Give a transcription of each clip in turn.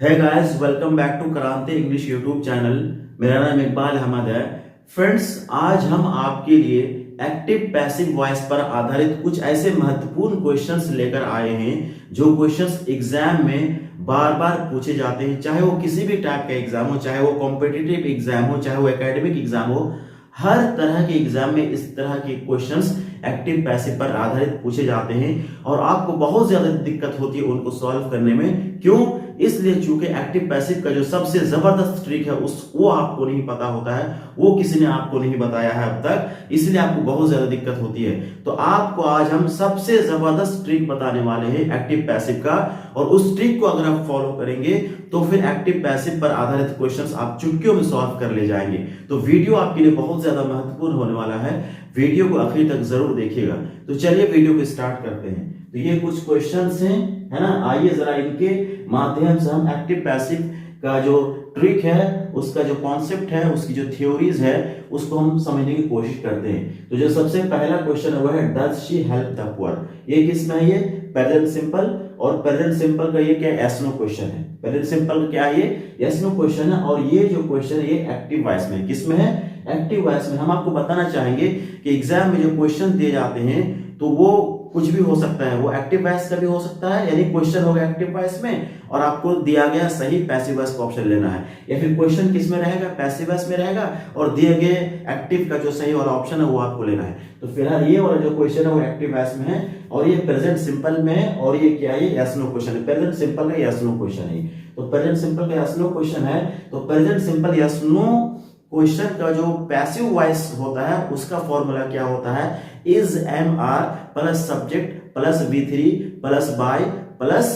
है guys, welcome back to क्रांति English YouTube channel. मेरा नाम इकबाल अहमद है। फ्रेंड्स, आज हम आपके लिए एक्टिव पैसिव वॉइस पर आधारित कुछ ऐसे महत्वपूर्ण क्वेश्चंस लेकर आए हैं जो क्वेश्चंस एग्जाम में बार बार पूछे जाते हैं, चाहे वो किसी भी टाइप का एग्जाम हो, चाहे वो कॉम्पिटिटिव एग्जाम हो, चाहे वो एकेडमिक एग्जाम हो। हर तरह के एग्जाम में इस तरह के क्वेश्चंस एक्टिव पैसिव पर आधारित पूछे जाते हैं और आपको बहुत ज्यादा दिक्कत होती है उनको सॉल्व करने में। क्यों? इसलिए चूंकि एक्टिव पैसिव का जो सबसे जबरदस्त ट्रिक है वो आपको नहीं पता होता है, वो किसी ने आपको नहीं बताया है अब तक, इसलिए आपको बहुत ज्यादा दिक्कत होती है। तो आपको आज हम सबसे जबरदस्त ट्रिक बताने वाले हैं एक्टिव पैसिव का, और उस ट्रिक को अगर आप फॉलो करेंगे तो फिर एक्टिव पैसिव पर आधारित क्वेश्चंस आप चुटकियों में सॉल्व कर ले जाएंगे। तो वीडियो आपके लिए बहुत ज्यादा महत्वपूर्ण होने वाला है, वीडियो को आखिर तक जरूर देखिएगा। तो चलिए वीडियो को स्टार्ट करते हैं। तो ये कुछ क्वेश्चंस हैं, है ना। आइए जरा इनके माध्यम से हम एक्टिव पैसिव का जो ट्रिक है, उसका जो कॉन्सेप्ट है, उसकी जो थ्योरीज है, उसको हम समझने की कोशिश करते हैं। तो जो सबसे पहला क्वेश्चन है वो है does she help the poor. ये किसमें है? ये प्रेजेंट सिंपल, और प्रेजेंट सिंपल का ये क्या है? यस नो क्वेश्चन है। प्रेजेंट सिंपल क्या है? ये यस नो क्वेश्चन है। और ये जो क्वेश्चन है ये एक्टिव वॉइस में, किसमें है? एक्टिव वॉइस में। हम आपको बताना चाहेंगे कि एग्जाम में जो क्वेश्चन दिए जाते हैं तो वो कुछ भी हो सकता है, वो एक्टिव वॉइस का भी हो सकता है, यानी क्वेश्चन होगा एक्टिव वॉइस में और आपको दिया गया सही पैसिव वॉइस का ऑप्शन लेना है, या फिर क्वेश्चन किस में रहेगा? पैसिव वॉइस में रहेगा और दिए गए एक्टिव का जो सही वाला ऑप्शन है वो आपको लेना है। तो फिलहाल ये वाला जो क्वेश्चन है वो एक्टिव वॉइस में है और ये प्रेजेंट सिंपल में है, और ये क्या है? यस नो क्वेश्चन है। प्रेजेंट सिंपल का यस नो क्वेश्चन है। तो प्रेजेंट सिंपल का यस नो क्वेश्चन है, तो present simple yes no question का जो पैसिव वॉइस होता है उसका फॉर्मूला क्या होता है? Is am are plus subject plus V3 plus by plus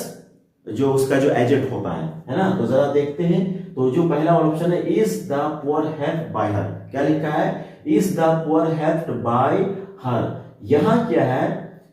जो उसका जो एजेंट होता है ना। तो जरा देखते हैं। तो जो पहला ऑप्शन है is the poor helped by हर, क्या लिखा है? Is the poor helped by हर। यहां क्या है?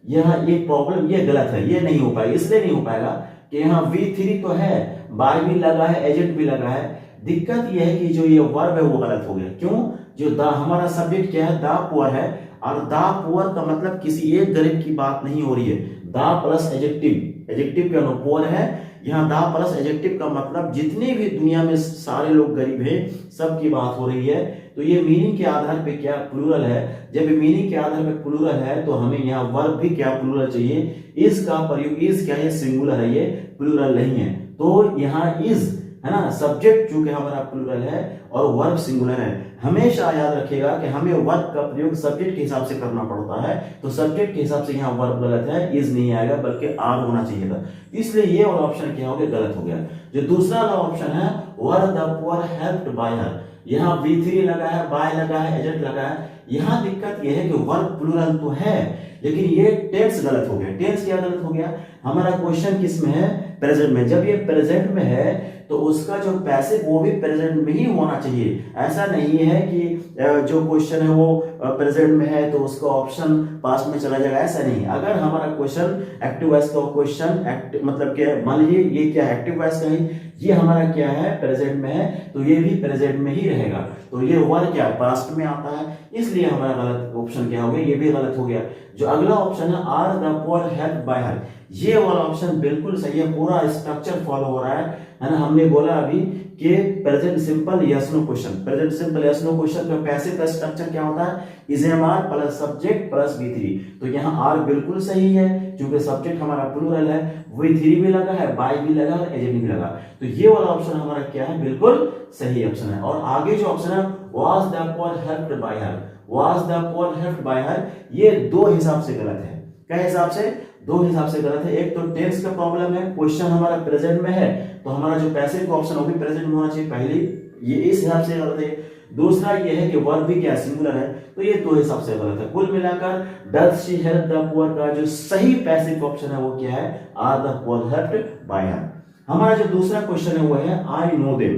यहां ये प्रॉब्लम, ये गलत है, ये नहीं हो पाएगा। इसलिए नहीं हो पाएगा कि यहाँ V3 तो है, बाय भी लगा है, एजेंट भी लगा है। दिक्कत यह है कि जो ये वर्ब है वो गलत हो गया। क्यों? जो द हमारा सब्जेक्ट क्या है? द पुअर है, और द पुअर का मतलब किसी एक गरीब की बात नहीं हो रही है। द प्लस एडजेक्टिव, एडजेक्टिव क्या? पुअर है। यहाँ द प्लस एडजेक्टिव का मतलब जितने भी दुनिया में सारे लोग गरीब हैं सबकी बात हो रही है। तो ये मीनिंग के आधार पे क्या? प्लूरल है। जब मीनिंग के आधार पे प्लूरल है तो हमें यहाँ वर्ब भी क्या? प्लूरल चाहिए। इज का प्रयोग, इज क्या? ये सिंगुलर है, ये प्लूरल नहीं है। तो यहाँ इज है ना, सब्जेक्ट चूंकि हमारा प्लूरल है और वर्ब सिंगुलर है। हमेशा याद रखिएगा कि हमें वर्ब का प्रयोग सब्जेक्ट के हिसाब से करना पड़ता है। तो सब्जेक्ट के हिसाब से यहाँ वर्ब गलत है, इज नहीं आएगा बल्कि आर होना चाहिए था। इसलिए ये वाला ऑप्शन क्या हो गया? गलत हो गया। जो दूसरा वाला ऑप्शन है were the poor helped by हर, यहाँ V3 लगा है, बाय लगा है, एजेंट लगा है। यहाँ दिक्कत यह है कि वर्ब प्लूरल तो है लेकिन ये टेंस गलत हो गया। टेंस क्या गलत हो गया? हमारा क्वेश्चन किस में है? प्रेजेंट में। जब ये प्रेजेंट में है तो उसका जो पैसिव वो भी प्रेजेंट में ही होना चाहिए। ऐसा नहीं है कि जो क्वेश्चन है वो प्रेजेंट में है तो उसका ऑप्शन पास्ट में चला जाएगा, ऐसा नहीं। अगर हमारा क्वेश्चन एक्टिव वॉइस का क्वेश्चन मतलब क्या, मान लीजिए ये क्या एक्टिव वॉइस का है, ये हमारा क्या है? प्रेजेंट में है, तो ये भी प्रेजेंट में ही रहेगा। तो ये वर्ब क्या? पास्ट में आता है, इसलिए हमारा गलत ऑप्शन क्या हो गया? ये भी गलत हो गया। जो अगला ऑप्शन है are the poor helped by her, ये वाला ऑप्शन बिल्कुल सही है, पूरा स्ट्रक्चर फॉलो हो रहा है ना। हमने बोला अभी कि present simple yes no question, present simple yes no question का पैसिव का स्ट्रक्चर क्या होता है? Is am are plus subject plus V3। तो यहाँ आर बिल्कुल सही है क्योंकि सब्जेक्ट हमारा प्लूरल है, V3 भी लगा है, बाय भी लगा और एजेंट भी लगा। तो ये वाला ऑप्शन हमारा क्या है? बिल्कुल सही ऑप्शन है। और आगे जो ऑप्शन है was the poor helped by her, was the poor helped by her, ये दो हिसाब से गलत है। क्या हिसाब से? दो हिसाब से गलत है। एक तो टेंस का प्रॉब्लम है, क्वेश्चन हमारा प्रेजेंट में है तो हमारा जो पैसिव का ऑप्शन वो भी प्रेजेंट में होना चाहिए, पहली ये इस हिसाब से गलत है। दूसरा ये है कि वर्ब भी क्या? सिंगुलर है, तो ये दो हिसाब से गलत है। कुल मिलाकर does she help the poor का जो सही पैसिव ऑप्शन है वो क्या है? Are the poor helped by her. हमारा जो दूसरा क्वेश्चन है वो है आई नो देम।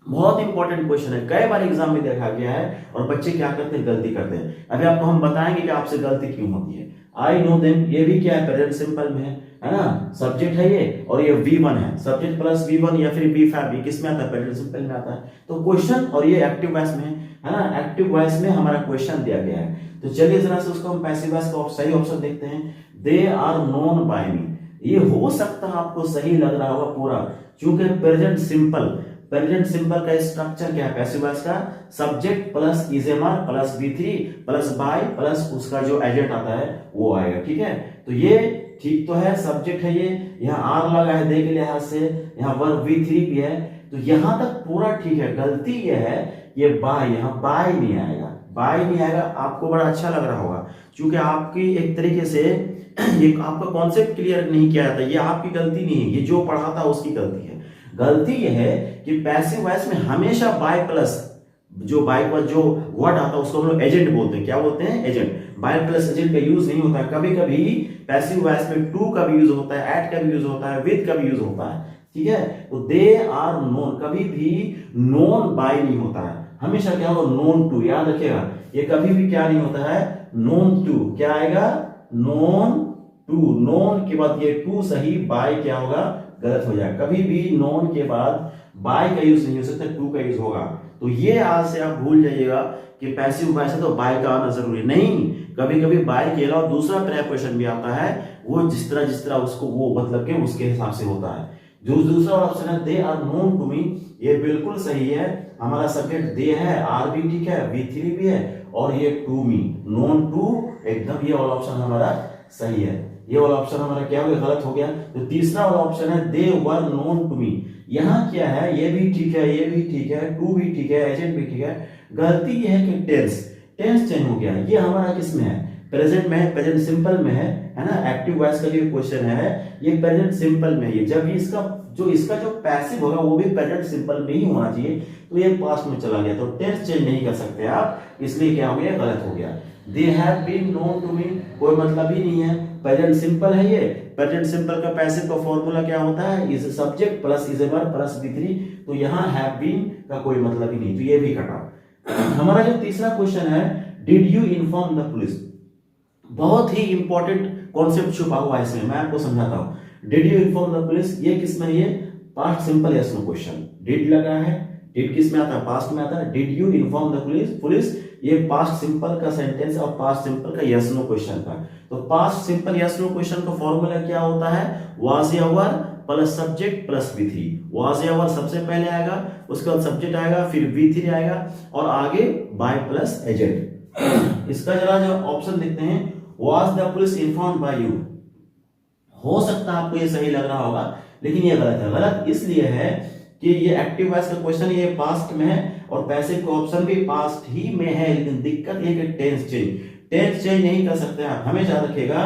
बहुत इंपॉर्टेंट क्वेश्चन है, कई बार एग्जाम में देखा गया है और बच्चे क्या करते हैं? गलती करते हैं। अभी आपको हम बताएंगे कि आपसे गलती क्यों होती है। आई नो देम, ये भी क्या है? प्रेजेंट सिंपल में है ना, सब्जेक्ट है ये, और ये V1 है, सब्जेक्ट प्लस V1 या फिर V5, ये किस में आता है? प्रेजेंट सिंपल में आता है। तो क्वेश्चन, और ये एक्टिव वॉइस में है ना, एक्टिव वॉइस में हमारा क्वेश्चन दिया गया है। तो चलिए जरा से उसको हम पैसिव वॉइस का सही ऑप्शन देखते हैं। दे आर नोन बाय मी, ये हो सकता है आपको सही लग रहा होगा पूरा, क्योंकि प्रेजेंट सिंपल का स्ट्रक्चर क्या है पैसिव वॉइस का, subject plus is am are plus V3 plus by plus उसका जो एजेंट आता है वो आएगा। ठीक है, तो ये ठीक तो है, सब्जेक्ट है, ये यहाँ आर लगा है दे के लिहाज से, यहाँ वर्ब V3 भी है, तो यहां तक पूरा ठीक है। गलती ये है ये बाय, यहाँ बाय नहीं आएगा, बाय नहीं आएगा। आपको बड़ा अच्छा लग रहा होगा क्योंकि आपकी एक तरीके से ये आपका कॉन्सेप्ट क्लियर नहीं किया जाता। ये आपकी गलती नहीं है, ये जो पढ़ा था उसकी गलती है। गलती ये है कि पैसिव वॉइस में हमेशा बाय प्लस जो बाय पर जो वर्ड आता है उसको हम लोग एजेंट बोलते हैं। क्या बोलते हैं? एजेंट। बाय प्लस एजेंट का यूज नहीं होता है। कभी कभी पैसिव वॉइस में टू का भी यूज होता है, एट का भी यूज होता है, विद का भी यूज होता है। ठीक है, तो दे आर नोन, कभी भी नोन बाय नहीं होता है, हमेशा क्या होगा? Known to. याद रखिएगा, ये कभी भी क्या नहीं होता है? Known to. क्या आएगा? Known to. नोन के बाद ये टू सही, बाय क्या होगा? गलत हो जाएगा। कभी भी नोन के बाद बाय का यूज नहीं हो सकता, टू का यूज होगा। तो ये आज से आप भूल जाइएगा कि पैसिव वॉइस है तो बाय का आना जरूरी नहीं। कभी कभी बाय के अलावा दूसरा प्रेपोजिशन भी आता है, वो जिस तरह उसको वो मतलब के उसके हिसाब से होता है। जो दूसरा ऑप्शन है they are known to me, ये बिल्कुल सही है। हमारा सब्जेक्ट दे है, आर भी ठीक है, V3 भी है, और ये टू मी, नोन टू, एकदम ये वाला ऑप्शन हमारा सही है। ये वाला ऑप्शन हमारा क्या हो गया? गलत हो गया। तो तीसरा वाला ऑप्शन है दे वर नोन टू मी। यहाँ क्या है? ये भी ठीक है, ये भी ठीक है, टू भी ठीक है, एजेंट भी ठीक है। गलती ये है कि टेंस चेंज हो गया। ये हमारा किस में है? प्रेजेंट में है, प्रेजेंट सिंपल में है ना। एक्टिव वॉइस का जो क्वेश्चन है ये प्रेजेंट सिंपल में है। जब इसका जो पैसिव होगा वो भी प्रेजेंट सिंपल में ही होना चाहिए, तो ये पास्ट में चला गया, तो टेंस चेंज नहीं कर सकते आप, इसलिए क्या हो गया? गलत हो गया। They have been known to me, कोई मतलब ही नहीं है, प्रेजेंट सिंपल है। ये प्रेजेंट सिंपल का पैसिव का फॉर्मूला क्या होता है? Is subject plus is a verb plus V3, तो यहाँ हैव बीन का कोई मतलब ही नहीं, तो ये भी कटा। हमारा जो तीसरा क्वेश्चन है, did you inform the police, बहुत ही इंपॉर्टेंट कॉन्सेप्ट छुपा हुआ है इसमें, मैं आपको समझाता हूं। Did you inform the police, ये किस में? ये past simple yes no question. Did लगा है, डिड किस में आता है? पास्ट में आता है। Did you inform the police, ये पास्ट सिंपल का सेंटेंस और पास्ट सिंपल का यस नो क्वेश्चन का। तो past simple yes no question का फॉर्मूला क्या होता है? वाज या were plus subject plus V3। Was या वर सबसे पहले आएगा, उसके बाद सब्जेक्ट आएगा, फिर V3 आएगा, और आगे बाय प्लस एजेंट। इसका जरा जो ऑप्शन देखते हैं, was the police informed by you. हो सकता है आपको ये सही लग रहा होगा, लेकिन ये गलत है। गलत इसलिए है कि ये एक्टिव वॉइस का क्वेश्चन ये पास्ट में है और पैसिव का ऑप्शन भी पास्ट ही में है, लेकिन दिक्कत ये कि टेंस चेंज नहीं कर सकते आप। हमेशा याद रखिएगा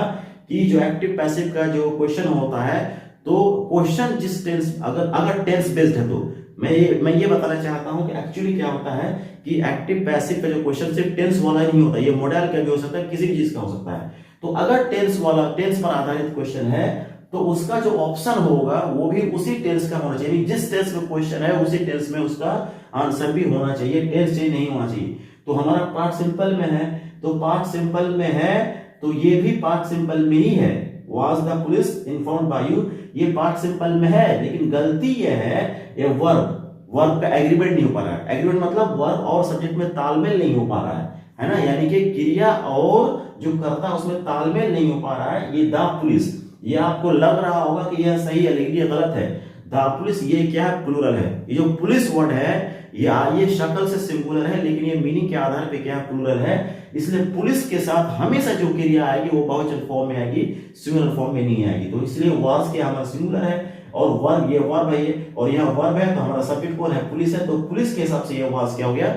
कि जो एक्टिव पैसिव का जो क्वेश्चन होता है, तो क्वेश्चन जिस टेंस, अगर टेंस बेस्ड है, तो मैं ये बताना चाहता हूं कि एक्चुअली क्या होता है कि एक्टिव पैसिव का जो क्वेश्चन सिर्फ टेंस वाला ही नहीं होता, ये मॉडल का भी हो सकता है, किसी भी चीज का हो सकता है। तो अगर टेंस पर आधारित क्वेश्चन है, तो उसका जो ऑप्शन होगा वो भी उसी टेंस का होना चाहिए। जिस टेंस में क्वेश्चन है उसी टेंस में उसका आंसर भी होना चाहिए, टेंस चेंज नहीं होना चाहिए। तो हमारा पार्ट सिंपल में है, तो पार्ट सिंपल में है, तो ये भी पार्ट सिंपल में ही है। Was the police informed by you, ये पार्ट सिंपल में है, लेकिन गलती ये है, ये वर्ब का एग्रीमेंट नहीं हो पा रहा है। एग्रीमेंट मतलब वर्ब और सब्जेक्ट में तालमेल नहीं हो पा रहा है ना, यानी कि क्रिया और जो कर्ता उसमें तालमेल नहीं हो पा रहा है। ये द पुलिस, ये आपको लग रहा होगा कि यह सही है, लेकिन ये गलत है। द पुलिस ये क्या है? प्लूरल है। ये जो पुलिस वर्ड है ये शक्ल से सिंगुलर है, लेकिन ये मीनिंग के आधार पे क्या है? प्लूरल है। इसलिए पुलिस के साथ हमेशा जो क्रिया आएगी वो बहुवचन फॉर्म में आएगी, सिंगुलर फॉर्म में नहीं आएगी। तो इसलिए वाज के हमारा सिंगुलर है, और वर्ब ये वर्ब है ये, और यहाँ वर्ब है, तो हमारा सब्जेक्ट कौन है? पुलिस है, तो पुलिस के हिसाब से ये वाज क्या हो गया?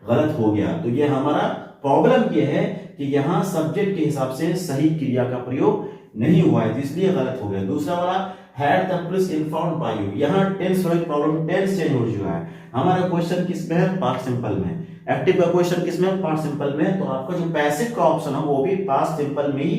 गलत हो गया। तो ये हमारा प्रॉब्लम ये है कि यहाँ सब्जेक्ट के हिसाब से सही क्रिया का प्रयोग नहीं हुआ है, तो इसलिए गलत हो गया। दूसरा वाला had the police informed by you, यहाँ टेंस वाली प्रॉब्लम, टेंस चेंज हो चुका है। हमारा क्वेश्चन किस में है? पास्ट सिंपल में। एक्टिव का क्वेश्चन किस में? पास्ट सिंपल में। तो आपका जो पैसिव का ऑप्शन है वो भी पास्ट सिंपल में ही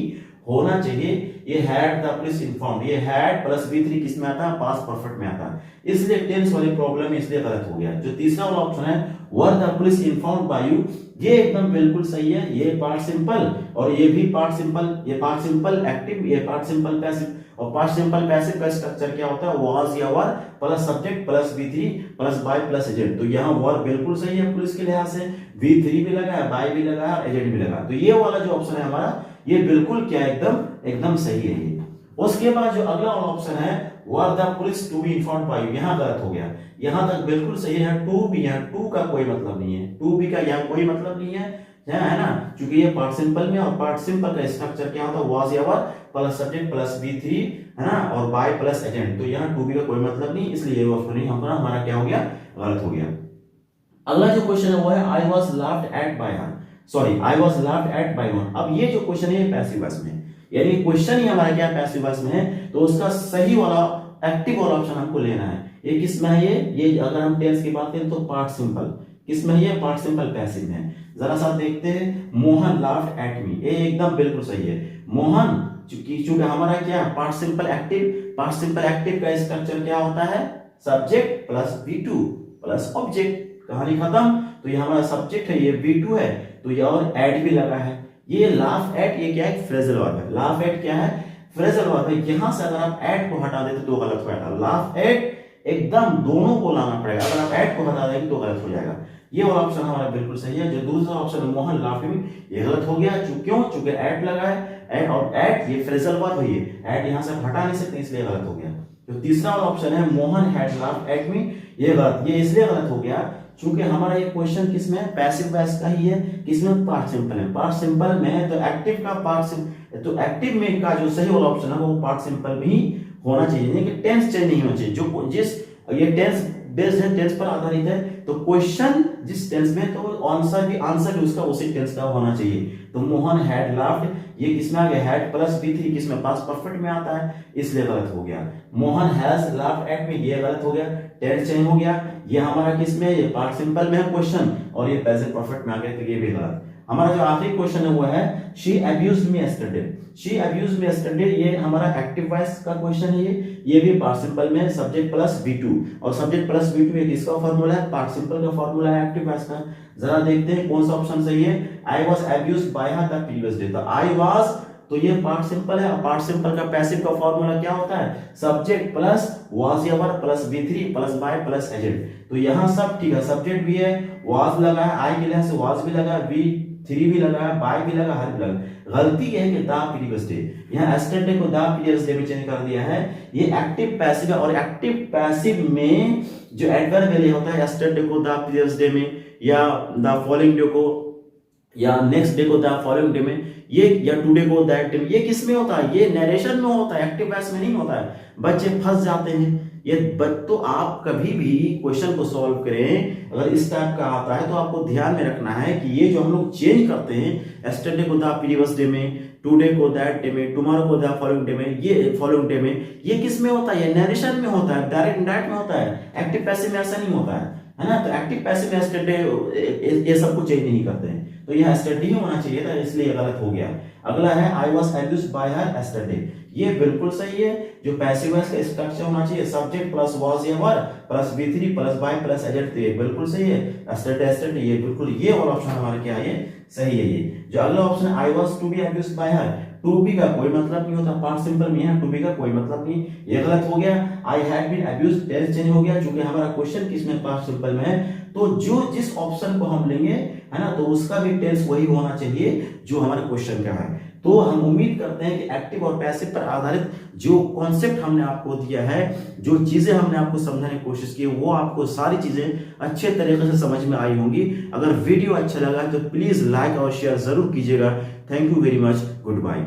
होना चाहिए। ये हैड द पुलिस इन्फॉर्म्ड, ये हैड प्लस V3 किस में आता है? पास्ट परफेक्ट में आता है, इसलिए टेंस वाली प्रॉब्लम इसलिए गलत हो गया। जो तीसरा वाला ऑप्शन है were the police informed by you, ये एकदम बिल्कुल सही है। ये पार्ट सिंपल और ये भी पार्ट सिंपल, ये पार्ट सिंपल एक्टिव, ये पार्ट सिंपल पैसिव। और पार्ट सिंपल पैसिव का स्ट्रक्चर क्या होता है? वाज या were plus subject plus V3 plus by plus agent. तो यहाँ वर बिल्कुल सही है पुलिस के लिहाज से, V3 भी लगा है, बाय भी लगा है, एजेंट भी लगा। तो ये वाला जो ऑप्शन है हमारा, ये बिल्कुल क्या एकदम सही है ये। उसके बाद जो अगला ऑप्शन है were the police to be informed by you, यहाँ गलत हो गया। यहाँ तक बिल्कुल सही है। टू बी, यहाँ टू का कोई मतलब नहीं है, टू बी का यहाँ कोई मतलब नहीं है ना, क्योंकि ये पार्ट सिंपल में, और पार्ट सिंपल का स्ट्रक्चर क्या होता है, वाज या were plus subject plus B3 है ना, और बाय प्लस एजेंट। तो यहाँ टू बी का कोई मतलब नहीं, इसलिए ये ऑप्शन नहीं हमारा क्या हो गया, गलत हो गया। अगला जो क्वेश्चन है वो है I was laughed eight bye her, sorry I was laughed eight by one. अब ये जो क्वेश्चन है ये पैसिव वॉइस में, यानी क्वेश्चन ही हमारा क्या पैसिव वॉइस में है, तो उसका सही वाला एक्टिव वाला ऑप्शन हमको लेना है। ये किस में है, ये अगर हम टेंस की बात करें तो पार्ट सिंपल, किस में है, ये पार्ट सिंपल पैसिव में है। जरा सा देखते हैं, मोहन लाफ्ड एट मी, ये एकदम बिल्कुल सही है। मोहन चूंकि हमारा क्या part simple active, part simple active का स्ट्रक्चर क्या होता है, subject plus V2 plus object, कहानी खत्म। तो ये हमारा सब्जेक्ट है, ये V2 है, तो ये और एट भी लगा है। ये लाफ एट, ये क्या है, फ्रेजल वर्ब है। लाफ एट क्या है, फ्रेजल वर्ब है। यहां से अगर आप एट को हटा देते तो गलत हो जाएगा। लाफ एट एकदम दोनों को लाना पड़ेगा, अगर आप एट को हटा देंगे तो गलत हो जाएगा। ये वाला ऑप्शन हमारा बिल्कुल सही है। जो दूसरा ऑप्शन मोहन लाफिंग, ये गलत हो गया। क्यों, चूंकि एट लगा है, एट और एट ये फ्रेजल वर्ब है, एट यहां से हटा नहीं सकते, इसलिए गलत हो गया। जो तीसरा वाला ऑप्शन है Mohan had laughed at me, ये गलत, ये इसलिए गलत हो गया क्योंकि हमारा ये क्वेश्चन किसमें है, पैसिव वॉइस का ही है, किसमें, पार्ट सिंपल है। पार्ट सिंपल में है तो एक्टिव का पार्ट सिंपल, तो एक्टिव में का जो सही वाला ऑप्शन है वो पार्ट सिंपल में ही होना चाहिए, यानी कि टेंस चेंज नहीं होना चाहिए। जो जिस ये टेंस बेस्ड है, टेंस पर आधारित है, तो क्वेश्चन जिस टेंस में, तो आंसर भी उसका उसी टेंस का होना चाहिए। तो मोहन हैड लाफ्ड, ये किसमें आ गया, हैड प्लस V3 किसमें, पास्ट परफेक्ट में आता है, इसलिए गलत हो गया। Mohan has laughed at me, ये गलत हो गया, टेंस चेंज हो गया। ये हमारा किसमें, ये पार्ट सिंपल में है क्वेश्चन, और ये प्रेजेंट परफेक्ट में आ गया, तो ये भी गलत। हमारा जो आखिरी क्वेश्चन है वो है she abused me yesterday, she abused me yesterday, ये हमारा एक्टिव वॉइस का क्वेश्चन है। ये भी पार्ट सिंपल में, सब्जेक्ट प्लस V2, और सब्जेक्ट प्लस V2 ये किसका फॉर्मूला है, पार्ट सिंपल का फॉर्मूला है एक्टिव वॉइस का। जरा देखते हैं कौन सा ऑप्शन सही है। I was abused by her the previous day, तो आई वाज, तो ये पार्ट सिंपल है, और पार्ट सिंपल का पैसिव का फॉर्मूला क्या होता है, सब्जेक्ट प्लस वाज या were plus V3 plus by plus agent. तो यहाँ सब ठीक है, सब्जेक्ट भी है, वाज लगा है, आई के लिहाज से वाज भी लगा है, V3 भी लगा है, बाय भी लगा, हर भी लगा। गलती यह है कि द प्रीवियस डे, यहाँ यस्टरडे को द प्रीवियस डे में चेंज कर दिया है। ये एक्टिव पैसिव है, और एक्टिव पैसिव में जो एडवर्ब वाले होता है, यस्टरडे को द प्रीवियस डे में, या द फॉलोइंग डे को, या नेक्स्ट डे को द फॉलोइंग डे में, ये या टुडे को दैट डे में, ये किस में होता है, ये नरेशन में होता है, एक्टिव वॉइस में नहीं होता है। बच्चे फंस जाते हैं ये। तो आप कभी भी क्वेश्चन को सॉल्व करें, अगर इस टाइप का आता है तो आपको ध्यान में रखना है कि ये जो हम लोग चेंज करते हैं, यस्टरडे को द प्रीवियस डे में, टुडे को दैट डे में, टुमारो को द फॉलोइंग डे में, ये फॉलोइंग डे में, ये किस में होता है, ये नरेशन में होता है, डायरेक्ट इनडायरेक्ट में होता है। एक्टिव पैसिव में ऐसा नहीं होता है ना। तो एक्टिव पैसिव में यस्टरडे ये सब कुछ चेंज नहीं करते हैं, तो यह यस्टरडे ही होना चाहिए था, इसलिए गलत हो गया। अगला है I was abused by her yesterday, ये बिल्कुल सही है। जो पैसिव वॉइस का स्ट्रक्चर होना चाहिए, सब्जेक्ट प्लस वाज या were plus V3 plus by plus agent, तो ये बिल्कुल सही है। यस्टरडे ये बिल्कुल, ये वाला ऑप्शन हमारा क्या है, सही है। ये जो अगला ऑप्शन है I was to be abused by her, to be का कोई मतलब नहीं होता, पार्ट सिंपल में है, टू बी का कोई मतलब नहीं, ये गलत हो गया। I had been abused, tense change हो गया, क्योंकि हमारा क्वेश्चन किसमें, पार्ट सिंपल में है। तो जो जिस ऑप्शन को हम लेंगे है ना, तो उसका भी टेंस वही होना चाहिए जो हमारे क्वेश्चन का है। तो हम उम्मीद करते हैं कि एक्टिव और पैसिव पर आधारित जो कॉन्सेप्ट हमने आपको दिया है, जो चीजें हमने आपको समझाने की कोशिश की, वो आपको सारी चीजें अच्छे तरीके से समझ में आई होंगी। अगर वीडियो अच्छा लगा तो प्लीज लाइक और शेयर जरूर कीजिएगा। Thank you very much, good bye.